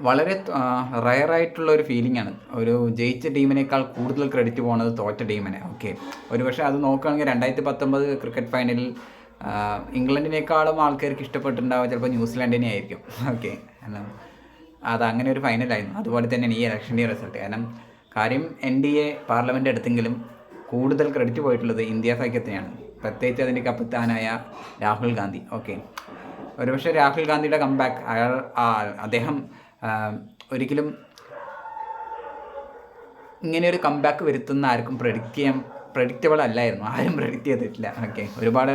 വളരെ റയറായിട്ടുള്ള ഒരു ഫീലിംഗ് ആണ്. ഒരു ജയിച്ച ടീമിനേക്കാൾ കൂടുതൽ ക്രെഡിറ്റ് പോകുന്നത് തോറ്റ ടീമിനെ. ഓക്കെ, ഒരുപക്ഷെ അത് നോക്കുകയാണെങ്കിൽ 2019 ക്രിക്കറ്റ് ഫൈനലിൽ ഇംഗ്ലണ്ടിനേക്കാളും ആൾക്കാർക്ക് ഇഷ്ടപ്പെട്ടിട്ടുണ്ടാവുക ചിലപ്പോൾ ന്യൂസിലാൻഡിനെ ആയിരിക്കും. ഓക്കെ, അത് അങ്ങനെ ഒരു ഫൈനലായിരുന്നു. അതുപോലെ തന്നെയാണ് ഈ ഇലക്ഷൻ്റെ റിസൾട്ട്. കാരണം കാര്യം NDA പാർലമെൻറ്റ് എടുത്തെങ്കിലും കൂടുതൽ ക്രെഡിറ്റ് പോയിട്ടുള്ളത് ഇന്ത്യ സഖ്യത്തിനാണ്, പ്രത്യേകിച്ച് അതിൻ്റെ കപ്പിത്താനായ രാഹുൽ ഗാന്ധി. ഓക്കെ, ഒരുപക്ഷെ രാഹുൽ ഗാന്ധിയുടെ കംബാക്ക് അദ്ദേഹം ഒരിക്കലും ഇങ്ങനെയൊരു കംബാക്ക് വരുത്തുന്ന ആർക്കും പ്രഡിക്റ്റബിൾ അല്ലായിരുന്നു, ആരും പ്രഡിക്റ്റ് ചെയ്തിട്ടില്ല. ഓക്കെ, ഒരുപാട്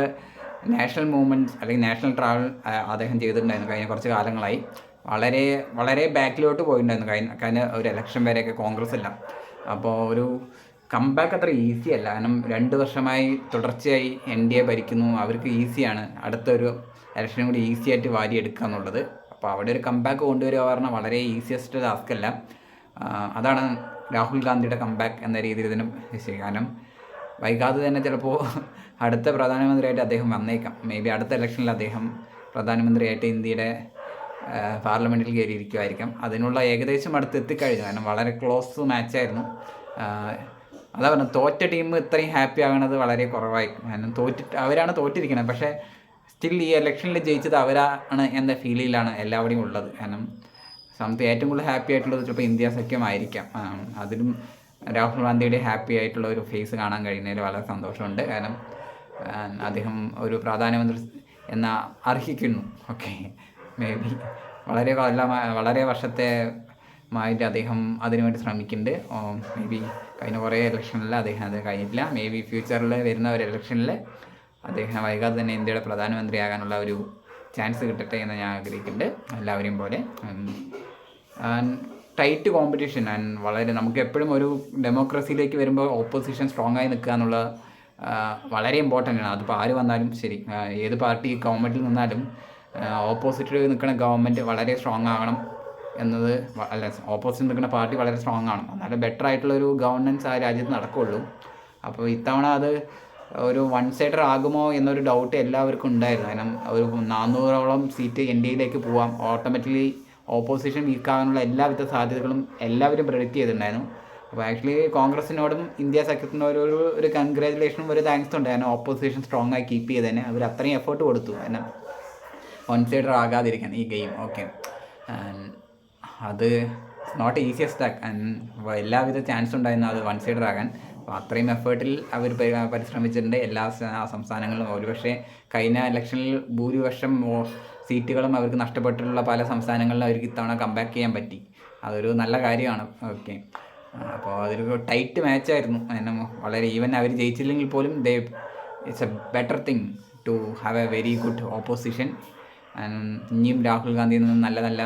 നാഷണൽ മൂവ്മെൻറ്റ്സ് അല്ലെങ്കിൽ നാഷണൽ ട്രാവൽ അദ്ദേഹം ചെയ്തിട്ടുണ്ടായിരുന്നു കഴിഞ്ഞ കുറച്ച് കാലങ്ങളായി. വളരെ വളരെ ബാക്കിലോട്ട് പോയിട്ടുണ്ടായിരുന്നു കഴിഞ്ഞ ഒരു ഇലക്ഷൻ വരെയൊക്കെ കോൺഗ്രസ് എല്ലാം. അപ്പോൾ ഒരു കംബാക്ക് അത്ര ഈസി അല്ല. കാരണം 2 വർഷമായി തുടർച്ചയായി NDA ഭരിക്കുന്നു, അവർക്ക് ഈസിയാണ് അടുത്തൊരു ഇലക്ഷനും കൂടി ഈസി ആയിട്ട് വാരിയെടുക്കുക എന്നുള്ളത്. അപ്പോൾ അവിടെ ഒരു കംബാക്ക് കൊണ്ടുവരിക പറഞ്ഞാൽ വളരെ ഈസിയസ്റ്റ് ടാസ്ക് അല്ല. അതാണ് രാഹുൽ ഗാന്ധിയുടെ കംബാക്ക് എന്ന രീതിയിൽ ഇതിനും ശരി. കാരണം വൈകാതെ തന്നെ ചിലപ്പോൾ അടുത്ത പ്രധാനമന്ത്രിയായിട്ട് അദ്ദേഹം വന്നേക്കാം. മേ ബി അടുത്ത ഇലക്ഷനിൽ അദ്ദേഹം പ്രധാനമന്ത്രിയായിട്ട് ഇന്ത്യയുടെ പാർലമെൻറ്റിൽ കയറിയിരിക്കുമായിരിക്കാം. അതിനുള്ള ഏകദേശം അടുത്ത് എത്തിക്കഴിഞ്ഞു. കാരണം വളരെ ക്ലോസ് മാച്ചായിരുന്നു. അതാ പറഞ്ഞത്, തോറ്റ ടീം ഇത്രയും ഹാപ്പി ആകണത് വളരെ കുറവായിരിക്കും. കാരണം അവരാണ് തോറ്റിരിക്കുന്നത്, പക്ഷേ സ്റ്റിൽ ഈ ഇലക്ഷനിൽ ജയിച്ചത് അവരാണ് എന്ന ഫീലിലാണ് എല്ലാവരുടെയും ഉള്ളത്. കാരണം ഏറ്റവും കൂടുതൽ ഹാപ്പി ആയിട്ടുള്ളത് ചിലപ്പോൾ ഇന്ത്യ സഖ്യമായിരിക്കാം. അതിലും രാഹുൽ ഗാന്ധിയുടെ ഹാപ്പി ആയിട്ടുള്ള ഒരു ഫേസ് കാണാൻ കഴിയുന്നതിൽ വളരെ സന്തോഷമുണ്ട്. കാരണം അദ്ദേഹം ഒരു പ്രധാനമന്ത്രി എന്ന അർഹിക്കുന്നു. ഓക്കെ, മേ ബി വളരെ വർഷമായിട്ട് അദ്ദേഹം അതിനുവേണ്ടി ശ്രമിക്കുന്നുണ്ട്. മേ ബി കഴിഞ്ഞ കുറേ ഇലക്ഷനിൽ അദ്ദേഹം അത് കഴിഞ്ഞിട്ടില്ല. മേ ബി ഫ്യൂച്ചറിൽ വരുന്ന ഒരു ഇലക്ഷനിൽ അദ്ദേഹം വൈകാതെ തന്നെ ഇന്ത്യയുടെ പ്രധാനമന്ത്രിയാകാനുള്ള ഒരു ചാൻസ് കിട്ടട്ടെ എന്ന് ഞാൻ ആഗ്രഹിക്കുന്നുണ്ട്, എല്ലാവരെയും പോലെ. ടൈറ്റ് കോമ്പറ്റീഷൻ ആൻഡ് വളരെ നമുക്ക് എപ്പോഴും ഒരു ഡെമോക്രസിയിലേക്ക് വരുമ്പോൾ ഓപ്പോസിഷൻ സ്ട്രോങ് ആയി നിൽക്കുക എന്നുള്ള വളരെ ഇമ്പോർട്ടൻ്റ് ആണ്. അതിപ്പോൾ ആര് വന്നാലും ശരി, ഏത് പാർട്ടി ഗവൺമെൻറ്റിൽ നിന്നാലും ഓപ്പോസിറ്റ് നിൽക്കുന്ന ഗവൺമെൻറ് വളരെ സ്ട്രോങ് ആകണം എന്നത് അല്ല, ഓപ്പോസിറ്റ് നിൽക്കുന്ന പാർട്ടി വളരെ സ്ട്രോങ് ആണ്, എന്നാലും ബെറ്റർ ആയിട്ടുള്ളൊരു ഗവൺനൻസ് ആ രാജ്യത്ത് നടക്കുകയുള്ളൂ. അപ്പോൾ ഇത്തവണ അത് ഒരു വൺ സൈഡർ ആകുമോ എന്നൊരു ഡൗട്ട് എല്ലാവർക്കും ഉണ്ടായിരുന്നു. കാരണം ഒരു 400ഓളം സീറ്റ് NDAയിലേക്ക് പോവാം, ഓട്ടോമാറ്റിക്കലി ഓപ്പോസിഷൻ വീക്കാകാനുള്ള എല്ലാവിധ സാധ്യതകളും എല്ലാവരും പ്രെഡിക്റ്റ് ചെയ്തിട്ടുണ്ടായിരുന്നു. അപ്പോൾ ആക്ച്വലി കോൺഗ്രസിനോടും ഇന്ത്യ സഖ്യത്തിനോടും ഒരു കൺഗ്രാജുലേഷനും ഒരു താങ്ക്സും ഉണ്ട്. കാരണം ഓപ്പോസിഷൻ സ്ട്രോങ് ആയി കീപ്പ് ചെയ്ത് തന്നെ അവർ അത്രയും എഫേർട്ട് കൊടുത്തു കാരണം വൺ സൈഡർ ആകാതിരിക്കാൻ ഈ ഗെയിം. ഓക്കെ, അത് നോട്ട് ഈസിയസ്റ്റ് എല്ലാവിധ ചാൻസ് ഉണ്ടായിരുന്നു അത് വൺ സൈഡർ ആകാൻ. അപ്പോൾ അത്രയും എഫേർട്ടിൽ അവർ പരിശ്രമിച്ചിട്ടുണ്ട് എല്ലാ സംസ്ഥാനങ്ങളിലും. ഒരുപക്ഷെ കഴിഞ്ഞ ഇലക്ഷനിൽ ഭൂരിപക്ഷം സീറ്റുകളും അവർക്ക് നഷ്ടപ്പെട്ടിട്ടുള്ള പല സംസ്ഥാനങ്ങളിലും അവർക്ക് ഇത്തവണ കംബാക്ക് ചെയ്യാൻ പറ്റി. അതൊരു നല്ല കാര്യമാണ്. ഓക്കെ, അപ്പോൾ അതൊരു ടൈറ്റ് മാച്ചായിരുന്നു. വളരെ ഈവൻ അവർ ജയിച്ചില്ലെങ്കിൽ പോലും it's a better thing to have a very good opposition. ഇനിയും രാഹുൽ ഗാന്ധിയിൽ നിന്നും നല്ല നല്ല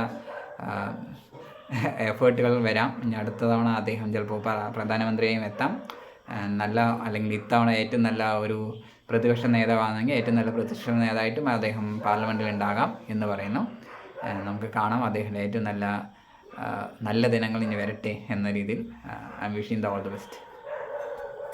എഫേർട്ടുകൾ വരാം. ഇനി അടുത്ത തവണ അദ്ദേഹം ചിലപ്പോൾ പ്രധാനമന്ത്രിയായും എത്താം. അല്ലെങ്കിൽ ഇത്തവണ ഏറ്റവും നല്ല ഒരു പ്രതിപക്ഷ നേതാവാണെങ്കിൽ ഏറ്റവും നല്ല പ്രതിപക്ഷ നേതാവായിട്ടും അദ്ദേഹം പാർലമെൻറ്റിൽ ഉണ്ടാകാം എന്ന് പറയുന്നു. നമുക്ക് കാണാം. അദ്ദേഹത്തിൻ്റെ ഏറ്റവും നല്ല ദിനങ്ങൾ ഇനി വരട്ടെ എന്ന രീതിയിൽ I M wishing the all the best.